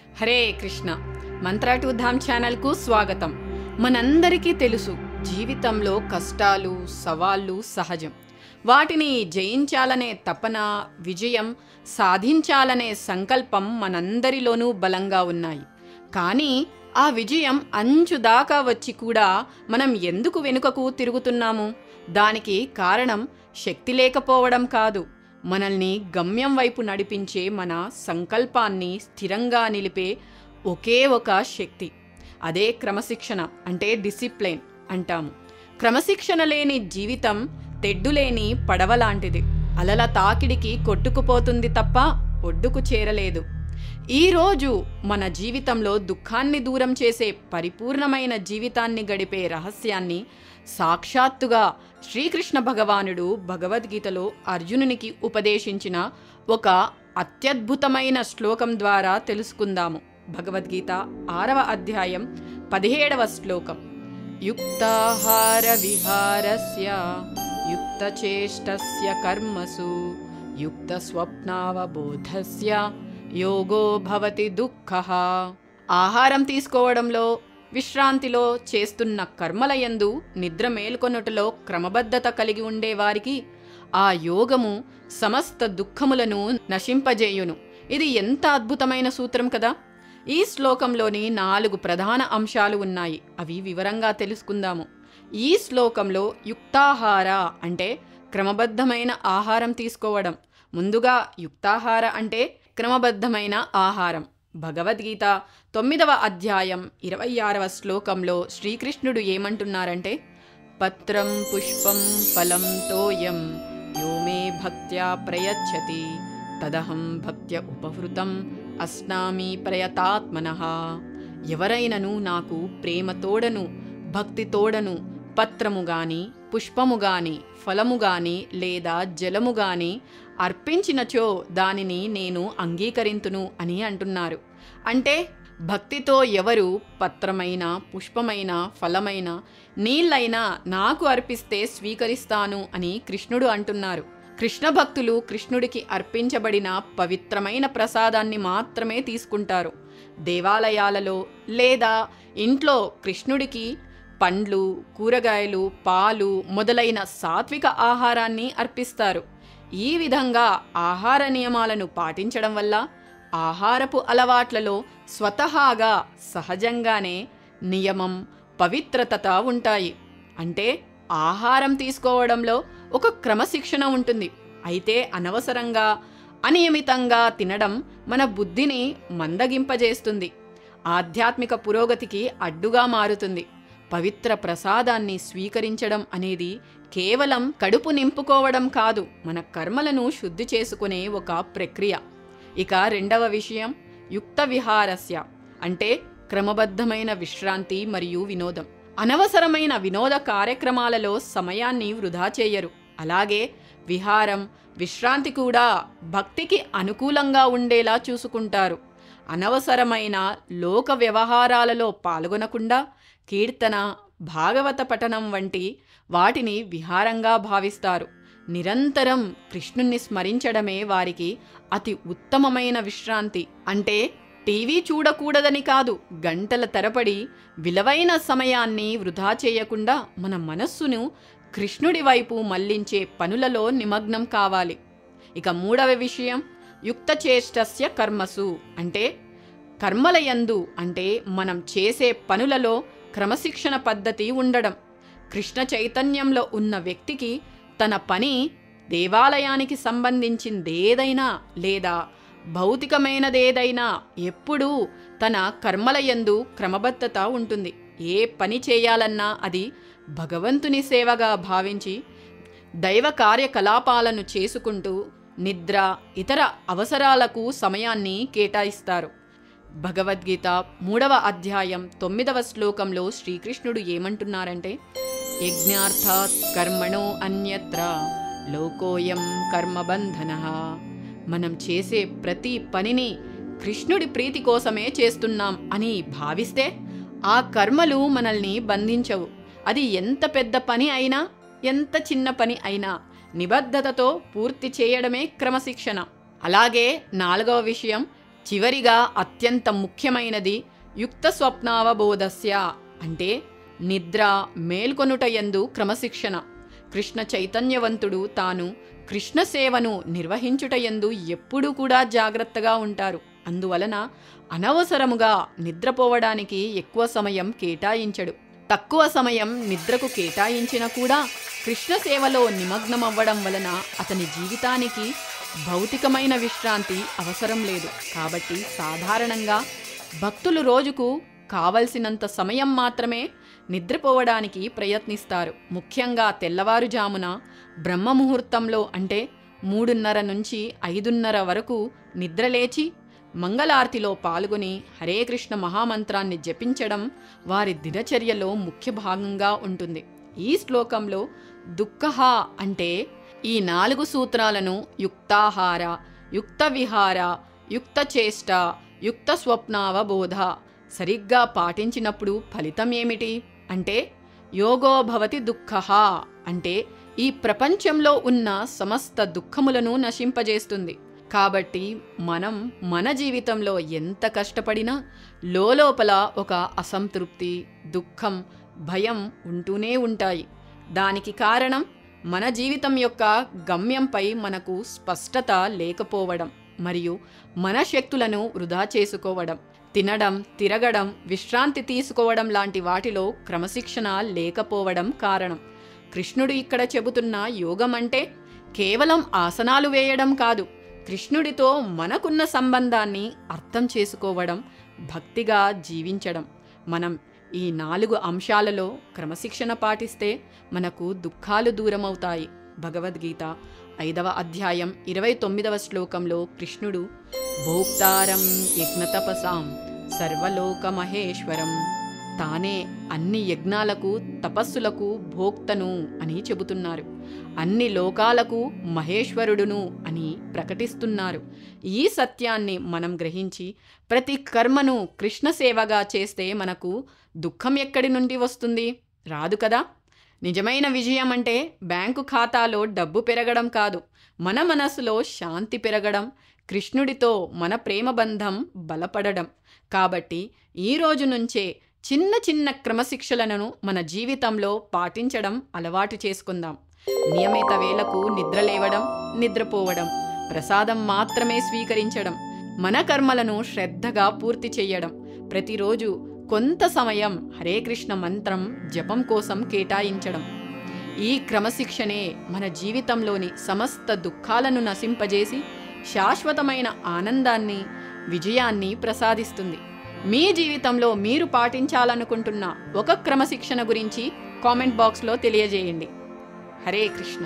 Hare Krishna. Mantra to ధామ్ ఛానల్కు స్వాగతం. మనందరికీ తెలుసు, జీవితంలో కష్టాలు సవాళ్ళు సహజం. వాటిని జయించాలనే తపన, విజయం సాధించాలనే సంకల్పం మనందరిలోనూ బలంగా ఉన్నాయి. కానీ ఆ విజయం అంచు దాకా వచ్చి కూడా మనం ఎందుకు వెనుకకు తిరుగుతున్నాము? దానికి కారణం శక్తి లేకపోవడం కాదు, మనల్ని గమ్యం వైపు నడిపించే మన సంకల్పాన్ని స్థిరంగా నిలిపే ఒకే ఒక శక్తి. అదే క్రమశిక్షణ, అంటే డిసిప్లైన్ అంటాము. క్రమశిక్షణ లేని జీవితం తెడ్డులేని పడవలాంటిది. అలల తాకిడికి కొట్టుకుపోతుంది తప్ప ఒడ్డుకు చేరలేదు. ఈరోజు మన జీవితంలో దుఃఖాన్ని దూరం చేసే పరిపూర్ణమైన జీవితాన్ని గడిపే రహస్యాన్ని సాక్షాత్తుగా శ్రీకృష్ణ భగవానుడు భగవద్గీతలో అర్జునునికి ఉపదేశించిన ఒక అత్యద్భుతమైన శ్లోకం ద్వారా తెలుసుకుందాము. భగవద్గీత 6వ అధ్యాయం 17వ శ్లోకం. యుక్తాహార విహారస్య యుక్తచేష్టస్య కర్మసు యుక్త స్వప్నావబోధస్య యోగో భవతి దుఃఖః. ఆహారం తీసుకోవడంలో, విశ్రాంతిలో, చేస్తున్న కర్మలయందు, నిద్ర మేల్కొనుటలో క్రమబద్ధత కలిగి ఉండేవారికి ఆ యోగము సమస్త దుఃఖములను నశింపజేయును. ఇది ఎంత అద్భుతమైన సూత్రం కదా! ఈ శ్లోకంలోని 4 ప్రధాన అంశాలు ఉన్నాయి. అవి వివరంగా తెలుసుకుందాము. ఈ శ్లోకంలో యుక్తాహార అంటే క్రమబద్ధమైన ఆహారం తీసుకోవడం. ముందుగా యుక్తాహార అంటే క్రమబద్ధమైన ఆహారం. భగవద్గీత 9వ అధ్యాయం 26వ శ్లోకంలో శ్రీకృష్ణుడు ఏమంటున్నారంటే, పత్రం పుష్పం ఫలం తోయం యో మే భక్త్యా ప్రయచ్చతి తదహం భక్త్య ఉపహృతం అస్నామి ప్రయతాత్మనః. ఎవరైనను నాకు ప్రేమతోడను, భక్తితోడను పత్రము గాని, పుష్పము గాని, ఫలము గాని లేదా జలము గాని అర్పించినచో దానిని నేను అంగీకరింతును అని అంటున్నారు. అంటే భక్తితో ఎవరు పత్రమైన, పుష్పమైన, ఫలమైన, నీళ్ళైనా నాకు అర్పిస్తే స్వీకరిస్తాను అని కృష్ణుడు అంటున్నారు. కృష్ణ భక్తులు కృష్ణుడికి అర్పించబడిన పవిత్రమైన ప్రసాదాన్ని మాత్రమే తీసుకుంటారు. దేవాలయాలలో లేదా ఇంట్లో కృష్ణుడికి పండ్లు, కూరగాయలు, పాలు మొదలైన సాత్విక ఆహారాన్ని అర్పిస్తారు. ఈ విధంగా ఆహార నియమాలను పాటించడం వల్ల ఆహారపు అలవాట్లలో స్వతహాగా సహజంగానే నియమం, పవిత్రత ఉంటాయి. అంటే ఆహారం తీసుకోవడంలో ఒక క్రమశిక్షణ ఉంటుంది. అయితే అనవసరంగా, అనియమితంగా తినడం మన బుద్ధిని మందగింపజేస్తుంది, ఆధ్యాత్మిక పురోగతికి అడ్డుగా మారుతుంది. పవిత్ర ప్రసాదాన్ని స్వీకరించడం అనేది కేవలం కడుపు నింపుకోవడం కాదు, మన కర్మలను శుద్ధి చేసుకునే ఒక ప్రక్రియ. ఇక 2వ విషయం యుక్త విహారస్య అంటే క్రమబద్ధమైన విశ్రాంతి మరియు వినోదం. అనవసరమైన వినోద కార్యక్రమాలలో సమయాన్ని వృధా చేయరు. అలాగే విహారం, విశ్రాంతి కూడా భక్తికి అనుకూలంగా ఉండేలా చూసుకుంటారు. అనవసరమైన లోక వ్యవహారాలలో పాల్గొనకుండా కీర్తన, భాగవత పఠనం వంటి వాటిని విహారంగా భావిస్తారు. నిరంతరం కృష్ణుణ్ణి స్మరించడమే వారికి అతి ఉత్తమమైన విశ్రాంతి. అంటే టీవీ చూడకూడదని కాదు, గంటల తరబడి విలువైన సమయాన్ని వృధా చేయకుండా మన మనస్సును కృష్ణుడి వైపు మళ్లించే పనులలో నిమగ్నం కావాలి. ఇక 3వ విషయం యుక్తచేష్టస్య కర్మసు అంటే కర్మలయందు, అంటే మనం చేసే పనులలో క్రమశిక్షణ పద్ధతి ఉండడం. కృష్ణ చైతన్యంలో ఉన్న వ్యక్తికి తన పని దేవాలయానికి సంబంధించిందేదైనా లేదా భౌతికమైనదేదైనా ఎప్పుడూ తన కర్మలయందు క్రమబద్ధత ఉంటుంది. ఏ పని చేయాలన్నా అది భగవంతుని సేవగా భావించి దైవ కార్యకలాపాలను చేసుకుంటూ నిద్ర, ఇతర అవసరాలకు సమయాన్ని కేటాయిస్తారు. భగవద్గీత 3వ అధ్యాయం 9వ శ్లోకంలో శ్రీకృష్ణుడు ఏమంటున్నారంటే, యజ్ఞార్థాత్ కర్మణో అన్యత్ర లోకోయం కర్మబంధనః. మనం చేసే ప్రతి పనిని కృష్ణుడి ప్రీతి కోసమే చేస్తున్నాం అని భావిస్తే ఆ కర్మలు మనల్ని బంధించవు. అది ఎంత పెద్ద పని అయినా, ఎంత చిన్న పని అయినా నిబద్ధతతో పూర్తి చేయడమే క్రమశిక్షణ. అలాగే 4వ విషయం చివరిగా అత్యంత ముఖ్యమైనది యుక్త స్వప్నావబోధస్య అంటే నిద్ర మేల్కొనుటయందు క్రమశిక్షణ. కృష్ణ చైతన్యవంతుడు తాను కృష్ణ సేవను నిర్వహించుటయందు ఎప్పుడూ కూడా జాగ్రత్తగా ఉంటారు. అందువలన అనవసరముగా నిద్రపోవడానికి ఎక్కువ సమయం కేటాయించడు. తక్కువ సమయం నిద్రకు కేటాయించిన కూడా కృష్ణ సేవలో నిమగ్నమవ్వడం వలన అతని జీవితానికి భౌతికమైన విశ్రాంతి అవసరం లేదు. కాబట్టి సాధారణంగా భక్తులు రోజుకు కావలసినంత సమయం మాత్రమే నిద్రపోవడానికి ప్రయత్నిస్తారు. ముఖ్యంగా తెల్లవారుజామున బ్రహ్మముహూర్తంలో అంటే 3:30 నుంచి 5:30 వరకు నిద్రలేచి మంగళార్తిలో పాల్గొని హరే కృష్ణ మహామంత్రాన్ని జపించడం వారి దినచర్యలో ముఖ్య భాగంగా ఉంటుంది. ఈ శ్లోకంలో దుఃఖః అంటే ఈ 4 సూత్రాలను యుక్తాహార, యుక్త విహార, యుక్త చేష్ట, యుక్త స్వప్నావబోధ సరిగ్గా పాటించినప్పుడు ఫలితం ఏమిటి అంటే యోగో భవతి దుఃఖః అంటే ఈ ప్రపంచంలో ఉన్న సమస్త దుఃఖములను నశింపజేస్తుంది. కాబట్టి మనం మన జీవితంలో ఎంత కష్టపడినా లోపల ఒక అసంతృప్తి, దుఃఖం, భయం ఉంటూనే ఉంటాయి. దానికి కారణం మన జీవితం యొక్క గమ్యంపై మనకు స్పష్టత లేకపోవడం మరియు మన శక్తులను వృధా చేసుకోవడం, తినడం, తిరగడం, విశ్రాంతి తీసుకోవడం లాంటి వాటిలో క్రమశిక్షణ లేకపోవడం కారణం. కృష్ణుడు ఇక్కడ చెబుతున్న యోగం అంటే కేవలం ఆసనాలు వేయడం కాదు, కృష్ణుడితో మనకున్న సంబంధాన్ని అర్థం చేసుకోవడం, భక్తిగా జీవించడం. మనం ఈ 4 అంశాలలో క్రమశిక్షణ పాటిస్తే మనకు దుఃఖాలు దూరమవుతాయి. భగవద్గీత 5వ అధ్యాయం 29వ శ్లోకంలో కృష్ణుడు భోక్తారం యజ్ఞతపసాం సర్వలోక మహేశ్వరం తానే అన్ని యజ్ఞాలకు తపస్సులకు భోక్తను అని చెబుతున్నారు. అన్ని లోకాలకు మహేశ్వరుడును అని ప్రకటిస్తున్నారు. ఈ సత్యాన్ని మనం గ్రహించి ప్రతి కర్మను కృష్ణ సేవగా చేస్తే మనకు దుఃఖం ఎక్కడి నుండి వస్తుంది? రాదు కదా. నిజమైన విజయం అంటే బ్యాంకు ఖాతాలో డబ్బు పెరగడం కాదు, మన మనసులో శాంతి పెరగడం, కృష్ణుడితో మన ప్రేమ బంధం బలపడడం. కాబట్టి ఈ రోజు నుంచే చిన్న చిన్న క్రమశిక్షలను మన జీవితంలో పాటించడం అలవాటు చేసుకుందాం. నియమిత వేళకు నిద్రలేవడం, నిద్రపోవడం, ప్రసాదం మాత్రమే స్వీకరించడం, మన కర్మలను శ్రద్ధగా పూర్తి చేయడం, ప్రతిరోజు కొంత సమయం హరే కృష్ణ మంత్రం జపం కోసం కేటాయించడం. ఈ క్రమశిక్షణే మన జీవితంలోని సమస్త దుఃఖాలను నశింపజేసి శాశ్వతమైన ఆనందాన్ని, విజయాన్ని ప్రసాదిస్తుంది. మీ జీవితంలో మీరు పాటించాలనుకుంటున్న ఒక క్రమశిక్షణ గురించి కామెంట్ బాక్స్లో తెలియజేయండి. హరే కృష్ణ.